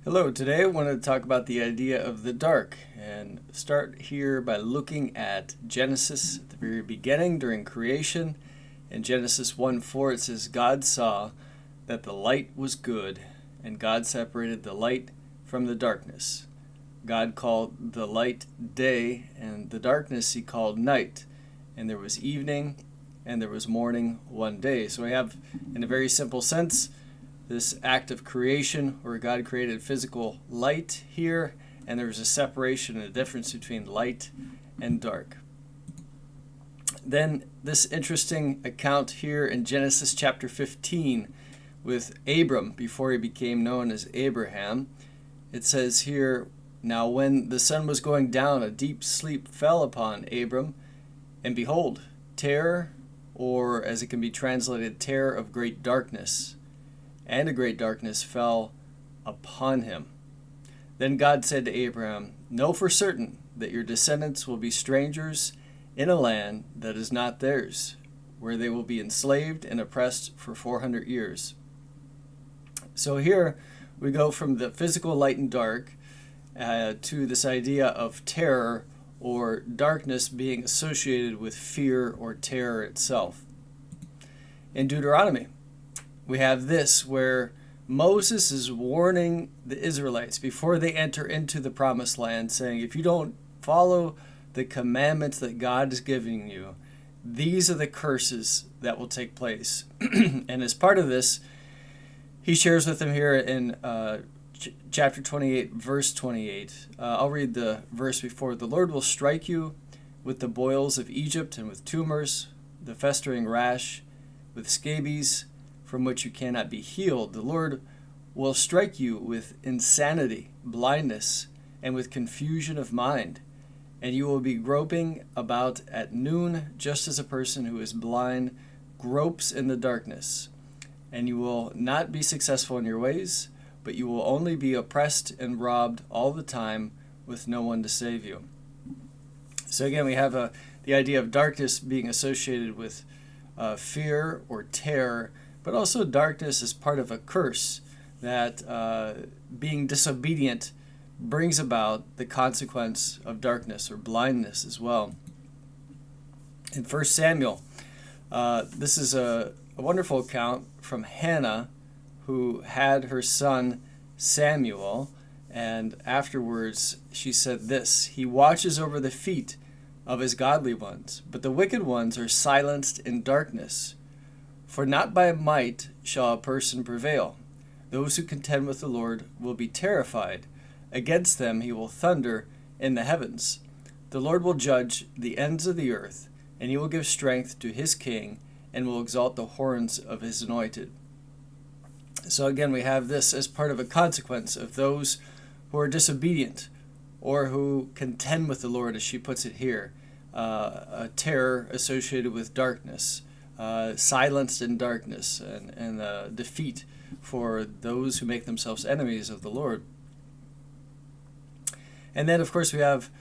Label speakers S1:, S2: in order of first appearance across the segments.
S1: Hello, today I want to talk about the idea of the dark and start here by looking at Genesis at the very beginning during creation. In Genesis 1:4 it says, God saw that the light was good, and God separated the light from the darkness. God called the light day, and the darkness he called night. And there was evening, and there was morning one day. So we have, in a very simple sense, this act of creation where God created physical light here, and there was a separation and a difference between light and dark. Then this interesting account here in Genesis chapter 15 with Abram before he became known as Abraham. It says here, now when the sun was going down, a deep sleep fell upon Abram, and behold, terror, or as it can be translated, terror of great darkness, and a great darkness fell upon him. Then God said to Abraham, know for certain that your descendants will be strangers in a land that is not theirs, where they will be enslaved and oppressed for 400 years. So here we go from the physical light and dark to this idea of terror or darkness being associated with fear or terror itself. In Deuteronomy, we have this where Moses is warning the Israelites before they enter into the promised land, saying, if you don't follow the commandments that God is giving you, these are the curses that will take place. And as part of this, he shares with them here in chapter 28, verse 28. I'll read the verse before. The Lord will strike you with the boils of Egypt and with tumors, the festering rash, with scabies, from which you cannot be healed. The Lord will strike you with insanity, blindness, and with confusion of mind, and you will be groping about at noon, just as a person who is blind gropes in the darkness. And you will not be successful in your ways, but you will only be oppressed and robbed all the time with no one to save you. So again, we have the idea of darkness being associated with fear or terror, but also darkness is part of a curse that being disobedient brings about the consequence of darkness or blindness as well. In 1 Samuel, this is a wonderful account from Hannah, who had her son Samuel, and afterwards she said this, he watches over the feet of his godly ones, but the wicked ones are silenced in darkness. For not by might shall a person prevail. Those who contend with the Lord will be terrified. Against them he will thunder in the heavens. The Lord will judge the ends of the earth, and he will give strength to his king, and will exalt the horns of his anointed. So again, we have this as part of a consequence of those who are disobedient, or who contend with the Lord, as she puts it here, a terror associated with darkness. Silenced in darkness and defeat for those who make themselves enemies of the Lord. And then, of course, we have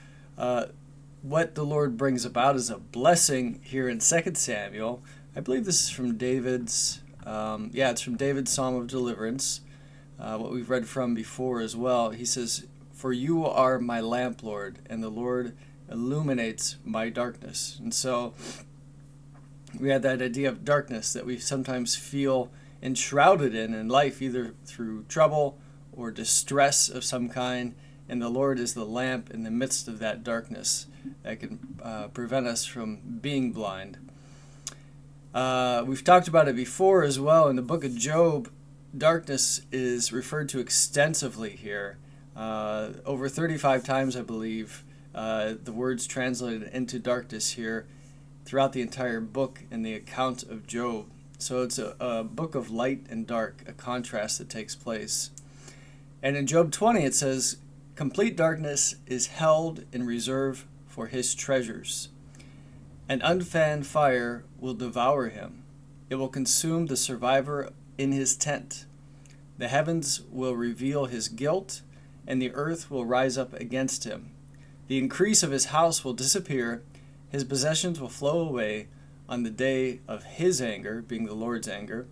S1: what the Lord brings about as a blessing here in 2 Samuel. I believe this is from David's, it's from David's Psalm of Deliverance, what we've read from before as well. He says, for you are my lamp, Lord, and the Lord illuminates my darkness. And so we had that idea of darkness that we sometimes feel enshrouded in life, either through trouble or distress of some kind, and the Lord is the lamp in the midst of that darkness that can prevent us from being blind. We've talked about it before as well. In the book of Job, darkness is referred to extensively here. Over 35 times, I believe, the words translated into darkness here throughout the entire book in the account of Job. So it's a book of light and dark, a contrast that takes place. And in Job 20 it says, complete darkness is held in reserve for his treasures. An unfanned fire will devour him. It will consume the survivor in his tent. The heavens will reveal his guilt, and the earth will rise up against him. The increase of his house will disappear. His possessions will flow away on the day of his anger, being the Lord's anger.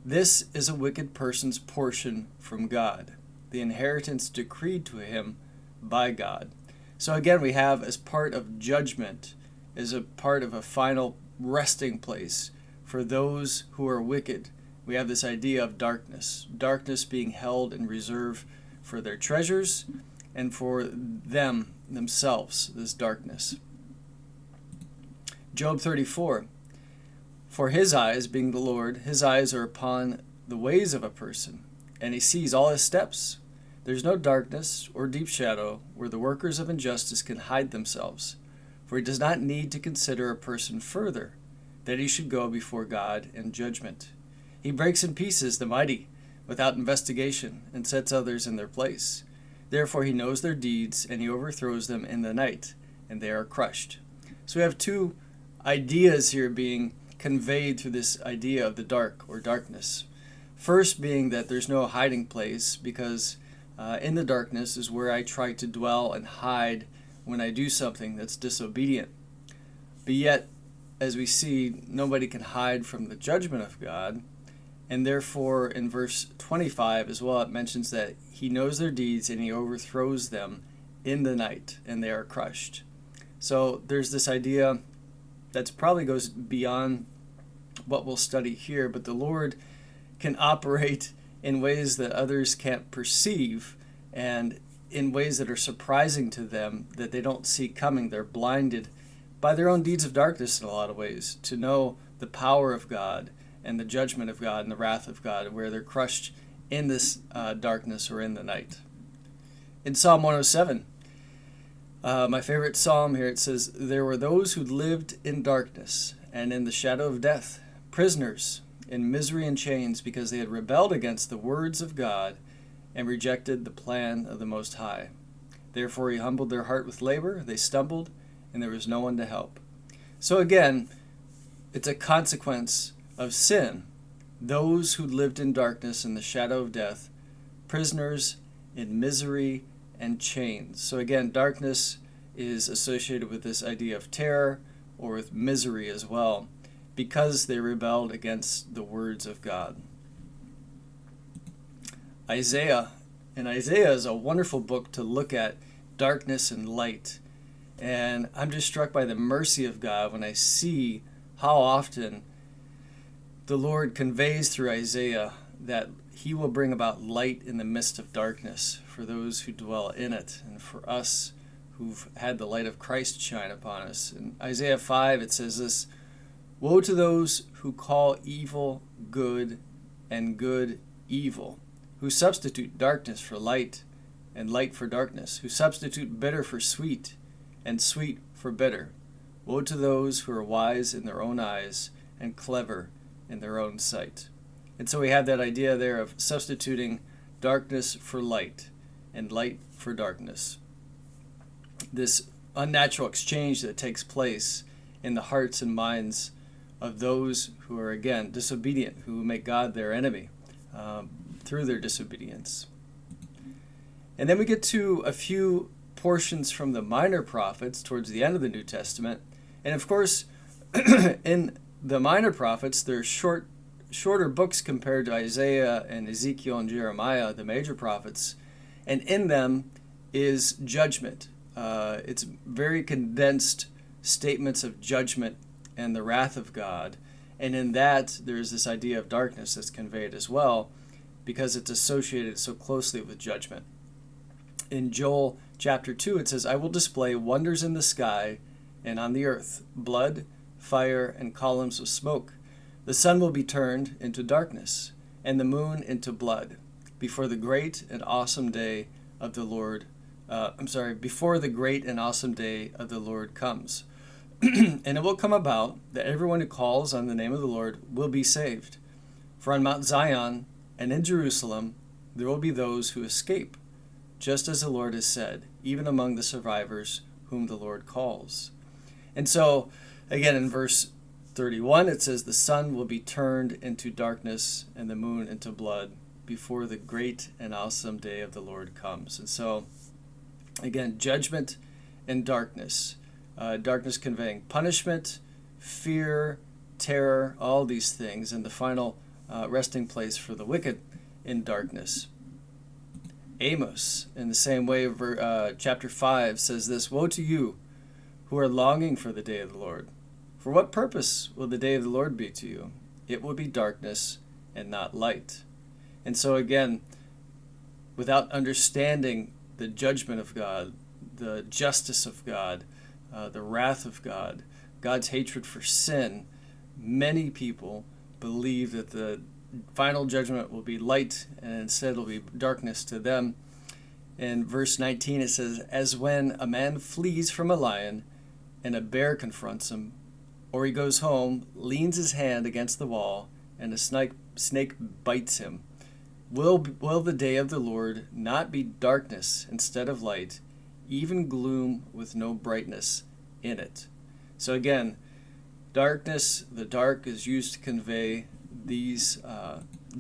S1: This is a wicked person's portion from God. the inheritance decreed to him by God. So again, we have as part of judgment, as a part of a final resting place for those who are wicked, we have this idea of darkness. Darkness being held in reserve for their treasures and for themselves, this darkness. Job 34. For his eyes, being the Lord, his eyes are upon the ways of a person, and he sees all his steps. There's no darkness or deep shadow where the workers of injustice can hide themselves. For he does not need to consider a person further, that he should go before God in judgment. He breaks in pieces the mighty without investigation and sets others in their place. Therefore he knows their deeds, and he overthrows them in the night, and they are crushed. So we have two ideas here being conveyed through this idea of the dark or darkness. First being that there's no hiding place, because in the darkness is where I try to dwell and hide when I do something that's disobedient. But yet, as we see, nobody can hide from the judgment of God. And therefore, in verse 25 as well, it mentions that he knows their deeds and he overthrows them in the night, and they are crushed. So there's this idea that probably goes beyond what we'll study here, but the Lord can operate in ways that others can't perceive, and in ways that are surprising to them, that they don't see coming. They're blinded by their own deeds of darkness in a lot of ways to know the power of God and the judgment of God and the wrath of God, where they're crushed in this darkness or in the night. In Psalm 107, my favorite psalm here, it says, there were those who lived in darkness and in the shadow of death, prisoners in misery and chains, because they had rebelled against the words of God and rejected the plan of the Most High. Therefore he humbled their heart with labor, they stumbled, and there was no one to help. So again, it's a consequence of sin. Those who lived in darkness and the shadow of death, prisoners in misery and chains. So again, darkness is associated with this idea of terror or with misery as well, because they rebelled against the words of God. Isaiah. And Isaiah is a wonderful book to look at darkness and light. And I'm just struck by the mercy of God when I see how often the Lord conveys through Isaiah that he will bring about light in the midst of darkness for those who dwell in it, and for us who've had the light of Christ shine upon us. In Isaiah 5, it says this, woe to those who call evil good and good evil, who substitute darkness for light and light for darkness, who substitute bitter for sweet and sweet for bitter. Woe to those who are wise in their own eyes and clever in their own sight. And so we have that idea there of substituting darkness for light and light for darkness. This unnatural exchange that takes place in the hearts and minds of those who are, again, disobedient, who make God their enemy through their disobedience. And then we get to a few portions from the minor prophets towards the end of the New Testament. And of course, in the minor prophets, they're shorter books compared to Isaiah and Ezekiel and Jeremiah, the major prophets. And in them is judgment. It's very condensed statements of judgment and the wrath of God. And in that, there's this idea of darkness that's conveyed as well, because it's associated so closely with judgment. In Joel chapter 2, it says, I will display wonders in the sky and on the earth, blood, fire, and columns of smoke. The sun will be turned into darkness, and the moon into blood, before the great and awesome day of the Lord. Before the great and awesome day of the Lord comes. And it will come about that everyone who calls on the name of the Lord will be saved. For on Mount Zion and in Jerusalem there will be those who escape, just as the Lord has said, even among the survivors whom the Lord calls. And so, again, in verse 31, it says, the sun will be turned into darkness and the moon into blood before the great and awesome day of the Lord comes. And so, again, judgment and darkness. Darkness conveying punishment, fear, terror, all these things, and the final resting place for the wicked in darkness. Amos, in the same way, chapter 5 says this, "Woe to you who are longing for the day of the Lord. For what purpose will the day of the Lord be to you? It will be darkness and not light." And so again, without understanding the judgment of God, the justice of God, the wrath of God, God's hatred for sin, many people believe that the final judgment will be light and instead it will be darkness to them. In verse 19 it says, "As when a man flees from a lion and a bear confronts him, or he goes home, leans his hand against the wall, and a snake bites him, will the day of the Lord not be darkness instead of light, even gloom with no brightness in it?" So again, darkness, the dark, is used to convey these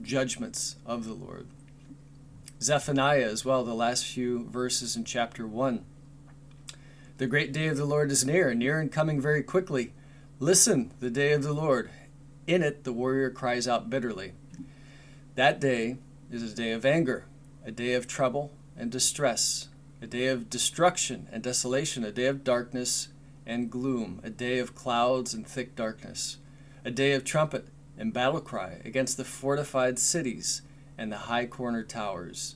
S1: judgments of the Lord. Zephaniah as well, the last few verses in chapter 1. "The great day of the Lord is near and coming very quickly. Listen, the day of the Lord. In it the warrior cries out bitterly. That day is a day of anger, a day of trouble and distress, a day of destruction and desolation, a day of darkness and gloom, a day of clouds and thick darkness, a day of trumpet and battle cry against the fortified cities and the high cornered towers.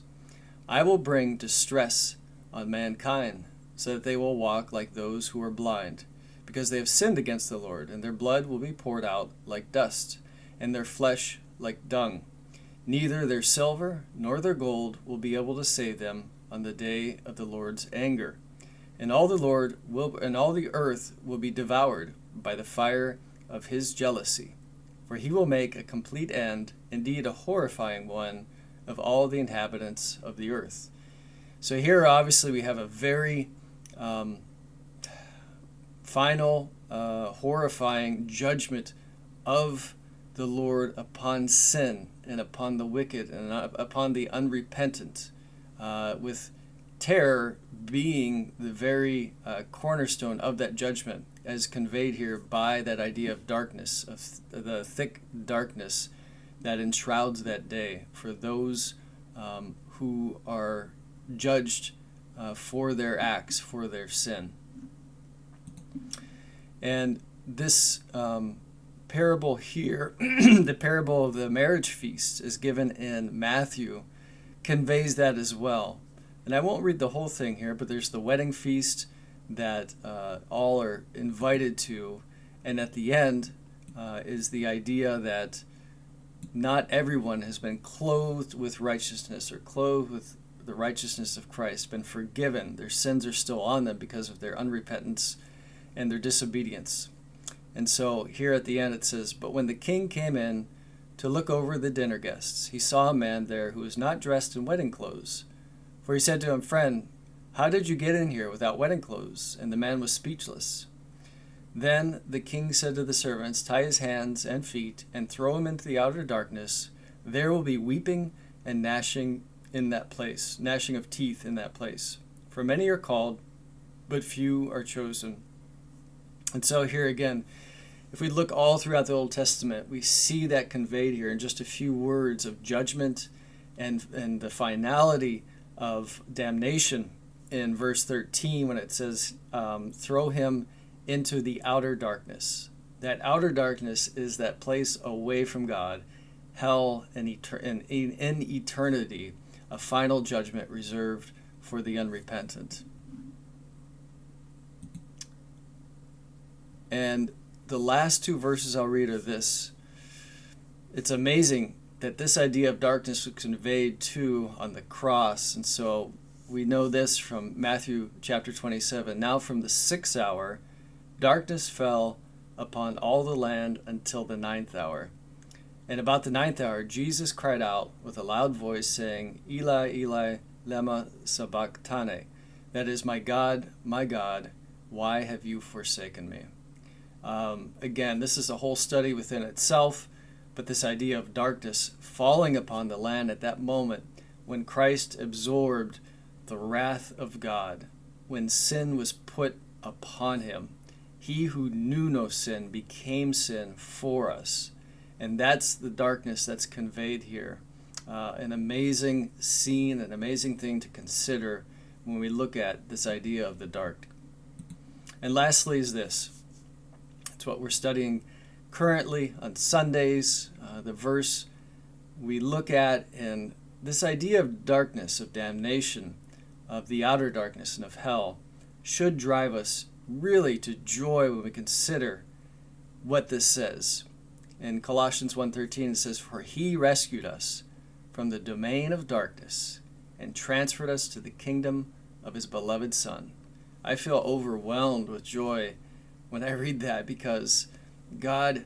S1: I will bring distress on mankind, so that they will walk like those who are blind, because they have sinned against the Lord, and their blood will be poured out like dust, and their flesh like dung. Neither their silver nor their gold will be able to save them on the day of the Lord's anger. And all the earth will be devoured by the fire of his jealousy. For he will make a complete end, indeed a horrifying one, of all the inhabitants of the earth." So here obviously we have a very final, horrifying judgment of the Lord upon sin and upon the wicked and upon the unrepentant, with terror being the very cornerstone of that judgment, as conveyed here by that idea of darkness, of the thick darkness that enshrouds that day for those who are judged for their acts, for their sin. And this parable here, the parable of the marriage feast, is given in Matthew, conveys that as well. And I won't read the whole thing here, but there's the wedding feast that all are invited to. And at the end is the idea that not everyone has been clothed with righteousness or clothed with the righteousness of Christ, been forgiven. Their sins are still on them because of their unrepentance and their disobedience. And so here at the end it says, "But when the king came in to look over the dinner guests, he saw a man there who was not dressed in wedding clothes. For he said to him, 'Friend, how did you get in here without wedding clothes?' And the man was speechless. Then the king said to the servants, 'Tie his hands and feet and throw him into the outer darkness. There will be weeping and gnashing in that place, gnashing of teeth in that place. For many are called, but few are chosen.'" And so here again, if we look all throughout the Old Testament, we see that conveyed here in just a few words of judgment and the finality of damnation in verse 13 when it says, "Throw him into the outer darkness." That outer darkness is that place away from God, hell, and in eternity, a final judgment reserved for the unrepentant. And the last two verses I'll read are this. It's amazing that this idea of darkness was conveyed too on the cross. And so we know this from Matthew chapter 27. "Now from the 6th hour, darkness fell upon all the land until the 9th hour. And about the 9th hour, Jesus cried out with a loud voice, saying, 'Eli, Eli, lema sabachthani?' That is, my God, why have you forsaken me?" Again, this is a whole study within itself, but this idea of darkness falling upon the land at that moment when Christ absorbed the wrath of God, when sin was put upon him, he who knew no sin became sin for us. And that's the darkness that's conveyed here. an amazing scene, an amazing thing to consider when we look at this idea of the dark. And lastly is this. It's what we're studying currently on Sundays, the verse we look at, and this idea of darkness, of damnation, of the outer darkness and of hell should drive us really to joy when we consider what this says. In Colossians 1:13 it says, "For he rescued us from the domain of darkness and transferred us to the kingdom of his beloved Son." I feel overwhelmed with joy when I read that, because God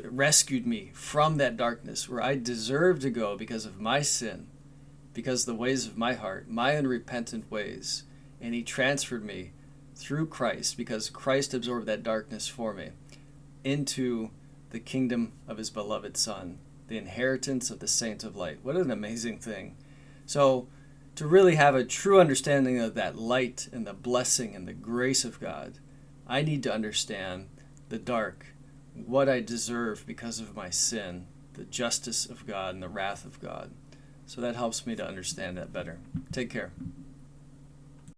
S1: rescued me from that darkness where I deserved to go because of my sin, because of the ways of my heart, my unrepentant ways. And he transferred me through Christ, because Christ absorbed that darkness for me, into the kingdom of his beloved Son, the inheritance of the saints of light. What an amazing thing. So to really have a true understanding of that light and the blessing and the grace of God, I need to understand the dark, what I deserve because of my sin, the justice of God and the wrath of God. So that helps me to understand that better. Take care.